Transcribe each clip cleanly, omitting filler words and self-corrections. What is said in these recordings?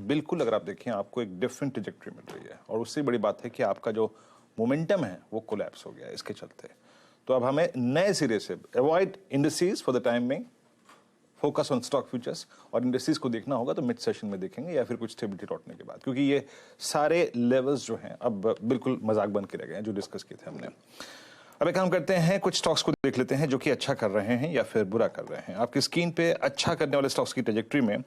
बिल्कुल अगर आप देखें आपको एक डिफरेंट ट्रेजेक्टरी मिल रही है, और उससे बड़ी बात है कि आपका जो मोमेंटम है वो कोलैप्स हो गया है इसके चलते। तो अब हमें नए सिरे से avoid industries for the time में, फोकस ऑन स्टॉक फ्यूचर्स, और इंडस्ट्रीज को देखना होगा तो मिड सेशन में देखेंगे या फिर कुछ स्टेबिलिटी लौटने के बाद, क्योंकि ये सारे लेवल्स जो हैं अब बिल्कुल मजाक बन के रह गए हैं जो डिस्कस किए थे हमने। अब एक काम करते हैं, कुछ स्टॉक्स को देख लेते हैं जो कि अच्छा कर रहे हैं या फिर बुरा कर रहे हैं। आपकी स्क्रीन पे अच्छा करने वाले स्टॉक्स की ट्रेजेक्टरी में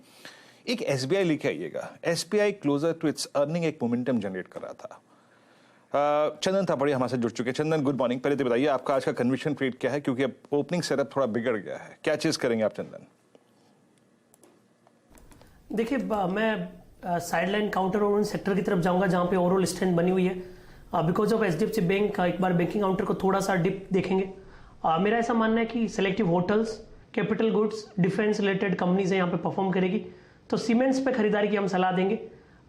एक एसबीआई लेके आइएगा। SBI closer to its earning एक मोमेंटम जनरेट कर रहा था। चंदन थापड़िया हमारे साथ जुड़ चुके हैं। चंदन, गुड मॉर्निंग। पहले तो बताइए आपका आज का कन्विक्शन ट्रेड क्या है, क्योंकि अब ओपनिंग सेटअप थोड़ा बिगड़ गया है। क्या चीज करेंगे आप चंदन? देखिए, मैं साइडलाइन काउंटर और उन सेक्टर की तरफ जाऊंगा जहां पे ओवरऑल स्ट्रेंथ बनी हुई है। बिकॉज ऑफ एचडीएफसी बैंक एक बार बैंकिंग काउंटर को थोड़ा सा डिप देखेंगे। मेरा ऐसा मानना है कि selective hotels, capital goods, defence related companies यहाँ पे परफॉर्म करेगी। तो सीमेंट्स पे खरीदारी की हम सलाह देंगे।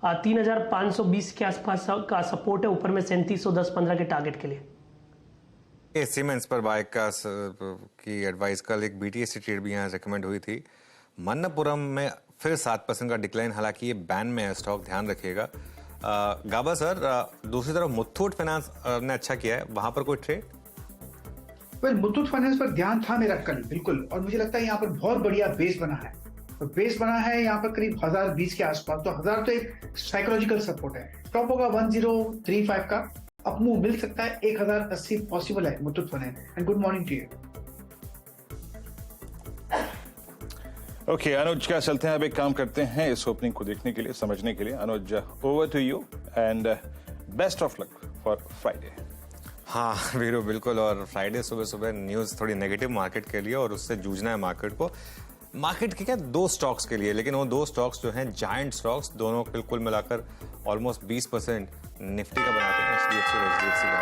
3520 के आसपास का सपोर्ट है, ऊपर में 3710-15 के टारगेट के लिए। सीमेंट्स पर बाय का की एडवाइस कल एक बीटीएससी ट्रेड भी यहाँ रेकमेंड हुई थी। मन्नपुरम में फिर 7% का डिक्लाइन, हालांकि ये बैन में है स्टॉक, ध्यान रखिएगा। गाबा सर, दूसरी तरफ मुथूट फाइनेंस ने अच्छा किया है, वहां पर कोई ट्रेड? वेल, मुथूट फाइनेंस पर ध्यान था मेरा कल, बिल्कुल। और मुझे लगता है यहाँ पर बहुत बढ़िया बेस बना है। तो बेस बना है यहाँ पर करीब 1020 के आसपास। तो 1000 तो एक साइकोलॉजिकल सपोर्ट है। टॉप होगा 1035 का, अब मूव मिल सकता है 1080 पॉसिबल है Muthoot finance. And good morning to you. Okay Anuj, क्या चलते हैं अब एक काम करते हैं इस ओपनिंग को देखने के लिए, समझने के लिए। Anuj, over to you and best of luck for Friday. हाँ वीरू, बिल्कुल। और फ्राइडे सुबह सुबह न्यूज़ थोड़ी नेगेटिव मार्केट के लिए, और उससे जूझना है मार्केट को। मार्केट के क्या, दो स्टॉक्स के लिए, लेकिन वो दो स्टॉक्स जो हैं जायंट स्टॉक्स, दोनों बिल्कुल मिलाकर ऑलमोस्ट 20% निफ्टी का बनाते हैं, एचडीएफसी और एचडीएफसी का,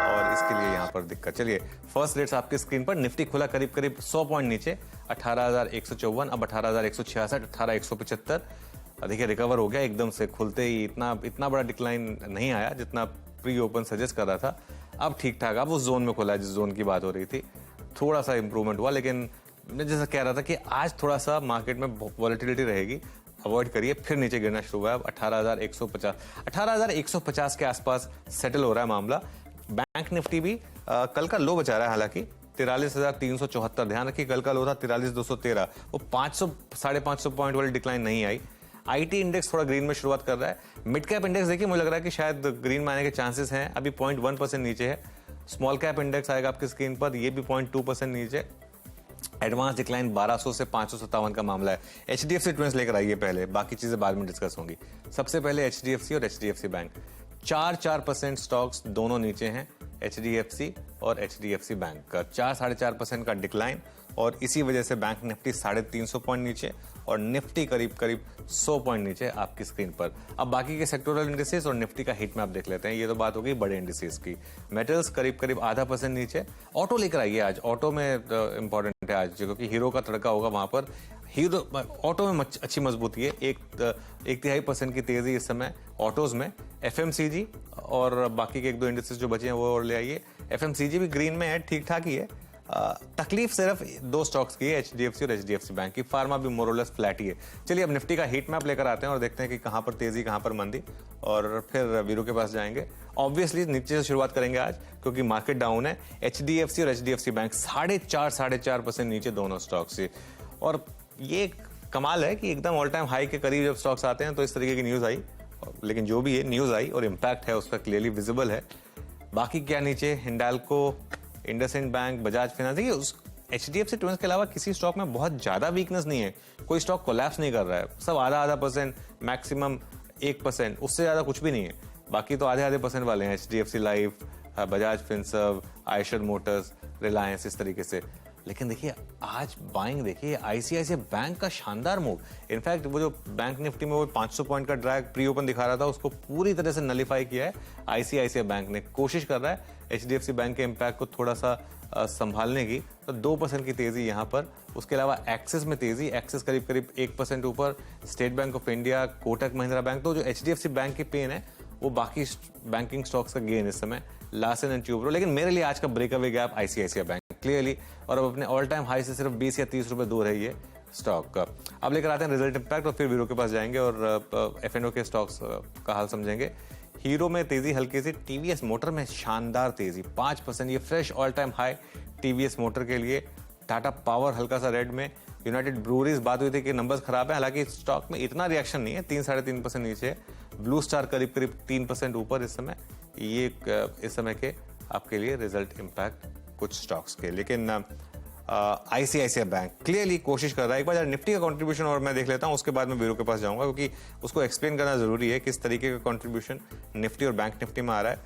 और इसके लिए यहाँ पर दिक्कत। चलिए, फर्स्ट रेट्स आपकी स्क्रीन पर। निफ्टी खुला करीब करीब 100 पॉइंट नीचे, 18,154, अब 18,166, 18,175। देखिए, रिकवर हो गया एकदम से, खुलते ही इतना बड़ा डिक्लाइन नहीं आया जितना प्री ओपन सजेस्ट कर रहा था। अब ठीक ठाक, अब उस जोन में खुला है जिस जोन की बात हो रही थी। थोड़ा सा इंप्रूवमेंट हुआ, लेकिन मैं जैसा कह रहा था कि आज थोड़ा सा मार्केट में वॉलेटिलिटी रहेगी, अवॉइड करिए। फिर नीचे गिरना शुरू हुआ है। अब 18,150 के आसपास सेटल हो रहा है मामला। बैंक निफ्टी भी कल का लो बचा रहा है, हालांकि 43,374। ध्यान रखिए, कल का लो था 43,213। वो 500-550 पॉइंट वाली डिक्लाइन नहीं आई। आईटी इंडेक्स थोड़ा ग्रीन में शुरुआत कर रहा है। मिड कैप इंडेक्स देखिए, मुझे लग रहा है कि शायद ग्रीन में आने के चांसेस हैं, अभी 0.1% नीचे है। स्मॉल कैप इंडेक्स आएगा आपकी स्क्रीन पर, ये भी 0.2% नीचे। एडवांस डिक्लाइन 1200 से 557 का मामला है। एचडीएफसी ट्विंस लेकर आइए पहले, बाकी चीजें बाद में डिस्कस होंगी। सबसे पहले एचडीएफसी और एचडीएफसी बैंक, 4% स्टॉक्स दोनों नीचे हैं। एचडीएफसी और एचडीएफसी बैंक का 4-4.5% का डिक्लाइन, और इसी वजह से बैंक निफ्टी 350 पॉइंट नीचे और निफ्टी करीब 100 पॉइंट नीचे आपकी स्क्रीन पर। अब बाकी के सेक्टोरल इंडिसेस और निफ्टी का हीट मैप देख लेते हैं। ये तो बात हो गई बड़े इंडिसेस की। मेटल्स करीब 0.5% नीचे। ऑटो लेकर आइए आज, ऑटो में इंपॉर्टेंट है आज, क्योंकि हीरो का तड़का होगा वहां पर। हीरो ऑटो में अच्छी मजबूती है, 1.5% की तेजी इस समय ऑटोज में। एफएमसीजी और बाकी के एक दो इंडिसेस जो बचे हैं वो और ले आइए। एफएमसीजी भी ग्रीन में है, ठीक ठाक ही है। तकलीफ सिर्फ दो स्टॉक्स की है, एचडीएफसी और एचडीएफसी बैंक की। फार्मा भी मोरलेस फ्लैट ही है। चलिए, अब निफ्टी का हीट मैप लेकर आते हैं और देखते हैं कि कहां पर तेजी, कहां पर मंदी, और फिर वीरू के पास जाएंगे। ऑब्वियसली नीचे से शुरुआत करेंगे आज, क्योंकि मार्केट डाउन है। एचडीएफसी और एचडीएफसी बैंक 4.5% नीचे दोनों स्टॉक्स से। और ये कमाल है कि एकदम ऑल टाइम हाई के करीब जब स्टॉक्स आते हैं तो इस तरीके की न्यूज आई, लेकिन जो भी है न्यूज आई और इम्पैक्ट है उसका क्लियरली विजिबल है। बाकी क्या नीचे, हिंडाल्को, इंडसइंड बैंक, बजाज फाइनेंस। देखिए, उस एचडीएफसी ट्विंस के अलावा किसी स्टॉक में बहुत ज्यादा वीकनेस नहीं है, कोई स्टॉक कोलैप्स नहीं कर रहा है। सब आधा परसेंट, मैक्सिमम 1%, उससे ज्यादा कुछ भी नहीं है। बाकी तो आधे परसेंट वाले हैं, HDFC life, Bajaj Finserv, Eicher Motors, Reliance, इस तरीके से। लेकिन देखिए, आज बाइंग देखिए, आईसीआईसीआई बैंक का शानदार मूव। इनफैक्ट वो जो बैंक निफ्टी में वो 500 पॉइंट का ड्रैग प्री ओपन दिखा रहा था, उसको पूरी तरह से नलीफाई किया है आईसीआईसीआई बैंक ने। कोशिश कर रहा है एचडीएफसी बैंक के इम्पैक्ट को थोड़ा सा संभालने की। तो 2% की तेजी यहाँ पर। उसके अलावा एक्सिस में तेजी, एक्सिस करीब 1% ऊपर। State bank of India, Kotak Mahindra bank. तो जो एचडीएफसी बैंक की पेन है वो बाकी बैंकिंग स्टॉक्स का गेन इस समय, लार्सन एंड ट्यूब्रो। लेकिन मेरे लिए आज का breakaway gap ICICI bank clearly, और अब अपने ऑल टाइम हाई से सिर्फ 20 या 30 रुपए दूर है ये। स्टॉक। अब लेकर आते हैं रिजल्ट इम्पैक्ट और फिर वीरो के पास जाएंगे और एफएनओ के स्टॉक्स का हाल समझेंगे। हीरो में तेजी हल्की सी, टीवीएस मोटर में शानदार तेजी 5%, ये fresh all time high TVS motor के लिए। टाटा पावर हल्का सा रेड में। यूनाइटेड ब्रूअरीज बात हुई थी कि नंबर्स खराब है, हालांकि स्टॉक में इतना रिएक्शन नहीं है, 3-3.5% नीचे है। ब्लू स्टार करीब 3% ऊपर इस समय। ये इस समय के आपके लिए रिजल्ट इम्पैक्ट कुछ स्टॉक्स के। लेकिन आईसीआईसीआई बैंक क्लियरली कोशिश कर रहा है। एक बार निफ्टी का कंट्रीब्यूशन और मैं देख लेता हूं, उसके बाद मैं वीरो के पास जाऊंगा, क्योंकि उसको एक्सप्लेन करना जरूरी है किस तरीके का कंट्रीब्यूशन निफ्टी और बैंक निफ्टी में आ रहा है।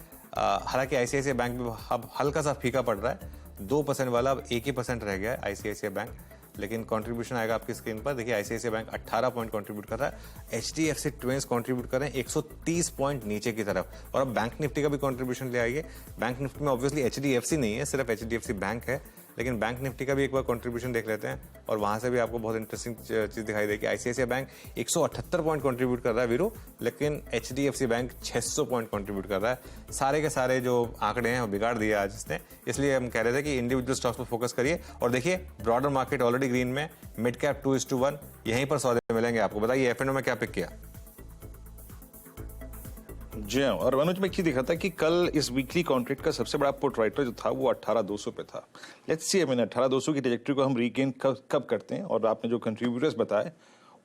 हालांकि आईसीआईसीआई बैंक भी अब हल्का सा फीका पड़ रहा है, 2% वाला अब 1% रह गया है आईसीआईसीआई बैंक। लेकिन कंट्रीब्यूशन आएगा आपकी स्क्रीन पर, देखिए आईसीआईसीआई बैंक 18 पॉइंट कंट्रीब्यूट कर रहा है, एचडीएफसी ट्विंस कंट्रीब्यूट कर रहे हैं 130 पॉइंट नीचे की तरफ। और अब बैंक निफ्टी का भी कंट्रीब्यूशन ले आइए। बैंक निफ्टी में ऑब्वियसली एचडीएफसी नहीं है, सिर्फ एचडीएफसी बैंक है, लेकिन बैंक निफ्टी का भी एक बार कंट्रीब्यूशन देख लेते हैं और वहां से भी आपको बहुत इंटरेस्टिंग चीज दिखाई देगी। आईसीआईसीआई बैंक 178 पॉइंट कंट्रीब्यूट कर रहा है वीरो, लेकिन एचडीएफसी बैंक 600 पॉइंट कंट्रीब्यूट कर रहा है। सारे के सारे जो आंकड़े हैं वो बिगाड़ दिए आज इसने, इसलिए हम कह रहे थे कि इंडिविजुअल स्टॉक्स पर फोकस करिए। और देखिए ब्रॉडर मार्केट ऑलरेडी ग्रीन में, मिड कैप 2:1, यहीं पर सौदे मिलेंगे आपको। बताइए एफएनओ में क्या पिक किया? जी हाँ, और मनोज में क्या दिखा था कि कल इस वीकली कॉन्ट्रैक्ट का सबसे बड़ा पुट राइटर जो था वो 18,200 पे था। लेट्स सी 18,200 की ट्रैजेक्टरी को हम रीगेन कब करते हैं। और आपने जो कंट्रीब्यूटर्स बताए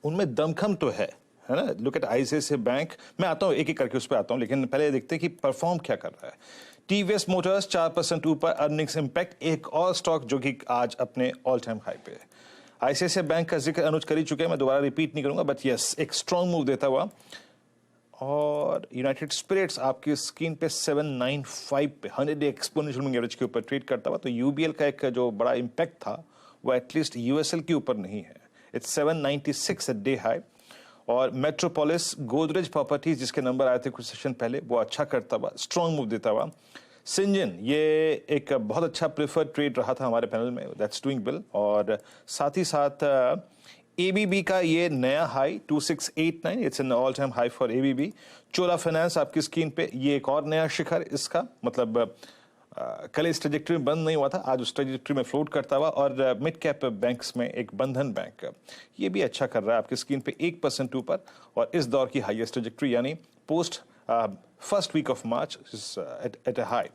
उनमें दमखम तो है ना। लुक एट आईसीआईसीआई बैंक, मैं आता हूँ एक एक करके उस पर आता हूँ, लेकिन पहले देखते हैं कि परफॉर्म क्या कर रहा है। टीवीएस मोटर्स 4% ऊपर, अर्निंग्स इम्पैक्ट एक और स्टॉक जो कि आज अपने ऑल टाइम हाई पे है। आईसीआईसीआई बैंक का जिक्र अनुज कर ही चुके हैं, मैं दोबारा रिपीट नहीं करूंगा, बट यस एक स्ट्रॉन्ग मूव देता हुआ। और यूनाइटेड स्पिरिट्स आपकी स्क्रीन पे 795 पे 100 एक्सपोनेंशियल मूविंग एवरेज के ऊपर ट्रेड करता हुआ। तो यूबीएल का एक जो बड़ा इंपैक्ट था वो एटलीस्ट यूएसएल के ऊपर नहीं है। It's 796 at day high. और मेट्रोपोलिस गोदरेज प्रॉपर्टीज जिसके नंबर आए थे कुछ सेशन पहले, वो अच्छा करता हुआ, स्ट्रॉन्ग मूव देता हुआ। सिंजन ये एक बहुत अच्छा प्रेफर्ड ट्रेड रहा था हमारे पैनल में, दैट्स डूइंग वेल। और साथ ही साथ एबीबी का ये नया high 2689, it's an all time high for ABB. Chola finance आपकी स्क्रीन पे, ये एक और नया शिखर इसका, मतलब कल इस ट्रेजेक्टरी में बंद नहीं हुआ था, आज उस ट्रेजेक्टरी में फ्लोट करता हुआ। और मिड कैप बैंक्स में एक बंधन बैंक, ये भी अच्छा कर रहा है आपकी स्क्रीन पे 1% ऊपर। और इस दौर की हाईएस्ट ट्रेजेक्टरी यानी post first week of March at a high.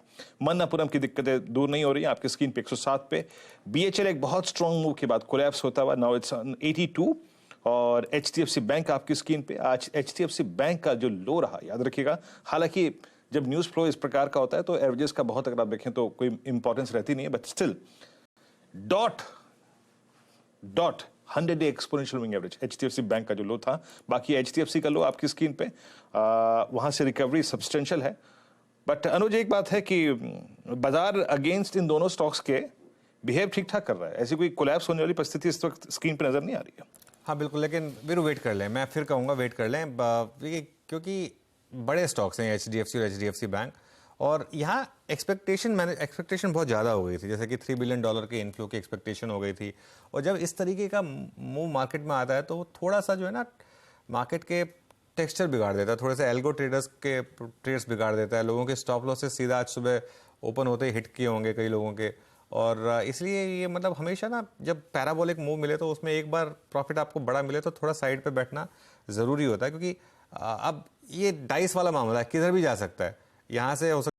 Manappuram की दिक्कतें दूर नहीं हो रही हैं आपकी स्क्रीन पे 107 पे। बीएचएल एक बहुत स्ट्रॉन्ग मूव के बाद कोलैप्स होता हुआ, नाउ इट्स 82। और एचडीएफसी बैंक आपकी स्क्रीन पे, आज एचडीएफसी बैंक का जो लो रहा याद रखिएगा, हालांकि जब न्यूज फ्लो इस प्रकार का होता है तो एवरेजेस का बहुत अगर आप देखें तो कोई इंपॉर्टेंस रहती नहीं है, but still dot 100 day exponential moving average HDFC bank का जो लो था। बाकी एचडीएफसी का लो आपकी स्क्रीन पे, वहां से रिकवरी सब्सटेंशियल है। बट अनुज एक बात है कि बाजार अगेंस्ट इन दोनों स्टॉक्स के बिहेव ठीक ठाक कर रहा है, ऐसी कोई कोलैप्स होने वाली परिस्थिति इस वक्त स्क्रीन पे नजर नहीं आ रही है। हाँ बिल्कुल, लेकिन वीरू वेट कर लें, मैं फिर कहूँगा वेट कर लें, क्योंकि बड़े स्टॉक्स हैं एचडीएफसी और एचडीएफसी बैंक। और यहाँ एक्सपेक्टेशन बहुत ज़्यादा हो गई थी, जैसे कि $3 बिलियन के इनफ्लो की एक्सपेक्टेशन हो गई थी। और जब इस तरीके का मूव मार्केट में आता है तो वो थोड़ा सा जो है ना मार्केट के टेक्सचर बिगाड़ देता है, थोड़े से एल्गो ट्रेडर्स के ट्रेड्स बिगाड़ देता है। लोगों के स्टॉप लॉस से सीधा आज सुबह ओपन होते ही हिट किए होंगे कई लोगों के। और इसलिए ये मतलब हमेशा ना जब पैराबोलिक मूव मिले तो उसमें एक बार प्रॉफिट आपको बड़ा मिले तो थोड़ा साइड पे बैठना ज़रूरी होता है, क्योंकि अब ये डाइस वाला मामला है, किधर भी जा सकता है। यहाँ से हो सकता